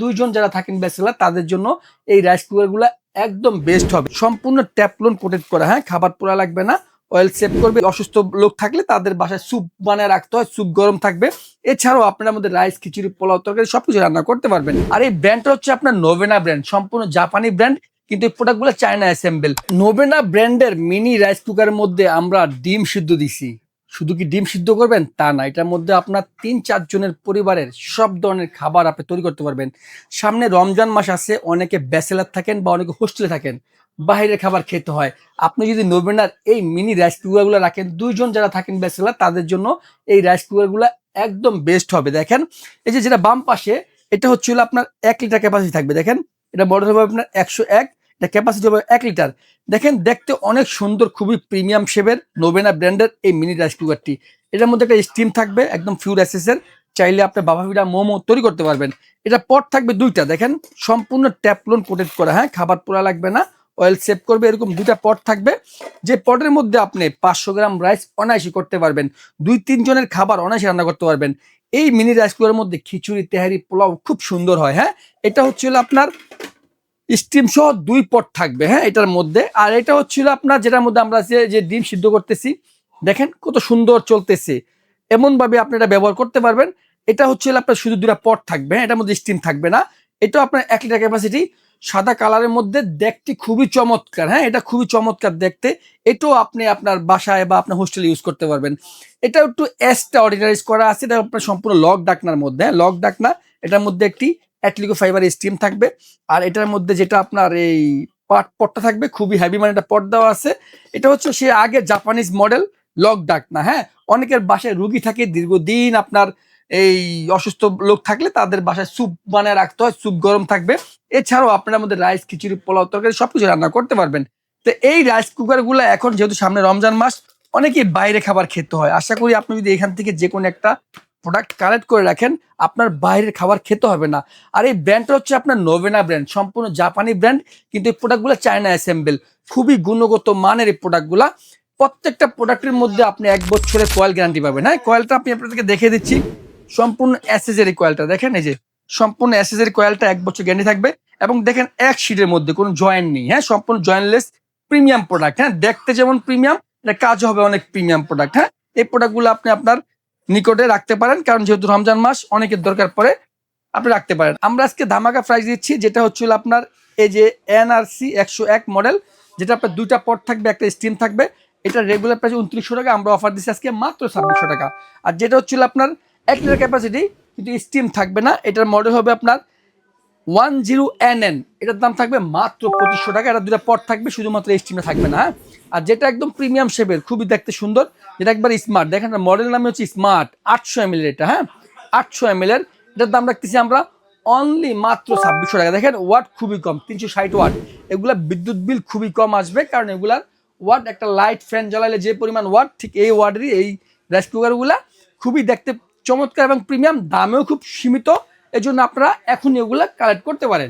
দুইজন যারা থাকেন ব্যাচেলার তাদের জন্য এই রাইস কুকারগুলো একদম বেস্ট হবে। সম্পূর্ণ ট্যাপলন কোটেড করা, হ্যাঁ, খাবার পোড়া লাগবে না, অয়েল সেভ করবে। অসুস্থ লোক থাকলে তাদের বাসায় স্যুপ বানিয়ে রাখতে হয়, স্যুপ গরম থাকবে। এছাড়াও আপনার মধ্যে রাইস, খিচুড়ি, পোলাও, তরকারি সবকিছু রান্না করতে পারবেন। আর এই ব্র্যান্ডটা হচ্ছে আপনার নোভেনা ব্র্যান্ড, সম্পূর্ণ জাপানি ব্র্যান্ড, কিন্তু এই প্রোডাক্টগুলো চায়না অ্যাসেম্বল। নোভেনা ব্র্যান্ডের মিনি রাইস কুকারের মধ্যে আমরা ডিম সিদ্ধ দিছি। শুধু কি ডিম সিদ্ধ করবেন তা না, এটার মধ্যে আপনার 3-4 জনের পরিবারের সব ধরনের খাবার আপনি তৈরি করতে পারবেন। সামনে রমজান মাস আছে, অনেকে ব্যাচেলার থাকেন বা অনেকে হোস্টেলে থাকেন, বাইরের খাবার খেতে হয়। আপনি যদি নোভেনার এই মিনি রাইস কুকারগুলো রাখেন, দুইজন যারা থাকেন ব্যাচেলার তাদের জন্য এই রাইস কুকারগুলো একদম বেস্ট হবে। দেখেন এই যে যেটা বাম পাশে, এটা হচ্ছে আপনার 1 লিটার ক্যাপাসিটি থাকবে। দেখেন এটা মডেল হবে আপনার 101, এটা ক্যাপাসিটি হবে 1 লিটার। দেখেন দেখতে অনেক সুন্দর, খুবই প্রিমিয়াম শেপের নোভেনা ব্র্যান্ডের এই মিনি রাইস কুকারটি। এটার মধ্যে একটা স্টিম থাকবে একদম ফিউর অ্যাসেসের, চাইলে আপনি বাবা ফিডা মোমো তৈরি করতে পারবেন। এটা পট থাকবে 2টা, দেখেন সম্পূর্ণ ট্যাপলন কোটেড করা, হ্যাঁ, খাবার পোড়া লাগবে না, অয়েল সেভ করবে। এরকম 2টা পট থাকবে, যে পটের মধ্যে আপনি 500 গ্রাম রাইস অনায়াসি করতে পারবেন, 2-3 জনের খাবার অনায়াসি রান্না করতে পারবেন। এই মিনি রাইস কুকারের মধ্যে খিচুড়ি, তেহারি, পোলাও খুব সুন্দর হয়। হ্যাঁ, এটা হচ্ছিল আপনার স্টিম সহ 2 পট থাকবে, হ্যাঁ, এটার মধ্যে। আর এটা হচ্ছিল আপনার যেটার মধ্যে আমরা যে ডিম সিদ্ধ করতেছি, দেখেন কত সুন্দর চলতেছে, এমন ভাবে আপনি এটা ব্যবহার করতে পারবেন। এটা হচ্ছে আপনার শুধু 2টা পট থাকবে, হ্যাঁ, এটার মধ্যে স্টিম থাকবে না। এটা আপনার 1 লিটার ক্যাপাসিটি, সাদা কালারের মধ্যে, দেখতে খুবই চমৎকার। হ্যাঁ, এটা খুবই চমৎকার দেখতে। এটাও আপনি আপনার বাসায় বা আপনার হোস্টেলে ইউজ করতে পারবেন। এটা একটু এক্সট্রা অর্ডিনারিজ করা আছে, এটা আপনার সম্পূর্ণ লক ডাকনার মধ্যে, হ্যাঁ, লক ডাকনা। এটার মধ্যে একটি অ্যাটলিকো ফাইবার স্টিম থাকবে। আর এটার মধ্যে যেটা আপনার এই পটটা থাকবে খুবই হেভি, মানে একটা পট দেওয়া আছে। এটা হচ্ছে সে আগে জাপানিজ মডেল লক ডাকনা। হ্যাঁ, অনেকের বাসায় রুগী থাকে দীর্ঘদিন, আপনার এই অসুস্থ লোক থাকলে তাদের বাসায় স্যুপ বানিয়ে রাখতে হয়, স্যুপ গরম থাকবে। এছাড়াও আপনার মধ্যে রাইস, খিচুড়ি, পোলাও, তরকারি সবকিছু রান্না করতে পারবেন। তো এই রাইস কুকার গুলো এখন যেহেতু সামনে রমজান মাস, অনেকেই বাইরে খাবার খেতে হয়। আশা করি আপনি যদি এখান থেকে যে কোনো একটা প্রোডাক্ট কালেক্ট করে রাখেন, আপনার বাইরের খাবার খেতে হবে না। আর এই ব্র্যান্ডটা হচ্ছে আপনার নোভেনা ব্র্যান্ড, সম্পূর্ণ জাপানি ব্র্যান্ড, কিন্তু এই প্রোডাক্টগুলো চায়না অ্যাসেম্বল। খুবই গুণগত মানের এই প্রোডাক্টগুলা। প্রত্যেকটা প্রোডাক্টের মধ্যে আপনি 1 বছরের কয়েল গ্যারান্টি পাবেন। হ্যাঁ, কয়েলটা আমি আপনাদেরকে দেখে দিচ্ছি, সম্পূর্ণ অ্যাসেসরি কয়েলটা দেখেন, এই যে সম্পূর্ণ অ্যাসেসরি কয়েলটা 1 বছর গ্যারান্টি থাকবে। এবং দেখেন এক শিটের মধ্যে কোনো জয়েন্ট নেই, হ্যাঁ, সম্পূর্ণ জয়েন্টলেস প্রিমিয়াম প্রোডাক্ট। হ্যাঁ, দেখতে যেমন প্রিমিয়াম, এটা কাজ হবে অনেক প্রিমিয়াম প্রোডাক্ট। হ্যাঁ, এই প্রোডাক্টগুলো আপনি আপনার নিকটে রাখতে পারেন, কারণ যেহেতু রমজান মাস অনেকের দরকার পড়ে, আপনি রাখতে পারেন। আমরা আজকে ধামাকা প্রাইস দিচ্ছি, যেটা হচ্ছিল আপনার এই যে এনআরসি 101 মডেল, যেটা আপনার 2টা পট থাকবে, একটা স্টিম থাকবে। এটা রেগুলার প্রাইস 2900 টাকা, আমরা অফার দিচ্ছি আজকে মাত্র 2600 টাকা। আর যেটা হচ্ছিল আপনার 1 লিটার ক্যাপাসিটি, কিন্তু স্টিম থাকবে না, এটার মডেল হবে আপনার 10NN, এটার দাম থাকবে মাত্র 2500 টাকা। এটা 2টা পট থাকবে, শুধুমাত্র স্টিমে থাকবে না। হ্যাঁ, আর যেটা একদম প্রিমিয়াম শেপের, খুবই দেখতে সুন্দর, যেটা একবার স্মার্ট, দেখেন মডেল নামে হচ্ছে স্মার্ট 800 ml। এটা, হ্যাঁ, 800 ml, এটার দাম রাখতেছি আমরা অনলি মাত্র 2600 টাকা। দেখেন ওয়াট খুবই কম, 360 ওয়াট। এগুলা বিদ্যুৎ বিল খুবই কম আসবে, কারণ এগুলার ওয়াট, একটা লাইট ফ্যান জ্বালালে যে পরিমাণ ওয়াট, ঠিক এই ওয়াটেরই এই রাইস কুকারগুলা। খুবই দেখতে চমৎকার এবং প্রিমিয়াম, দামেও খুব সীমিত। এই জন্য আপনারা এখন এগুলা কালেক্ট করতে পারেন।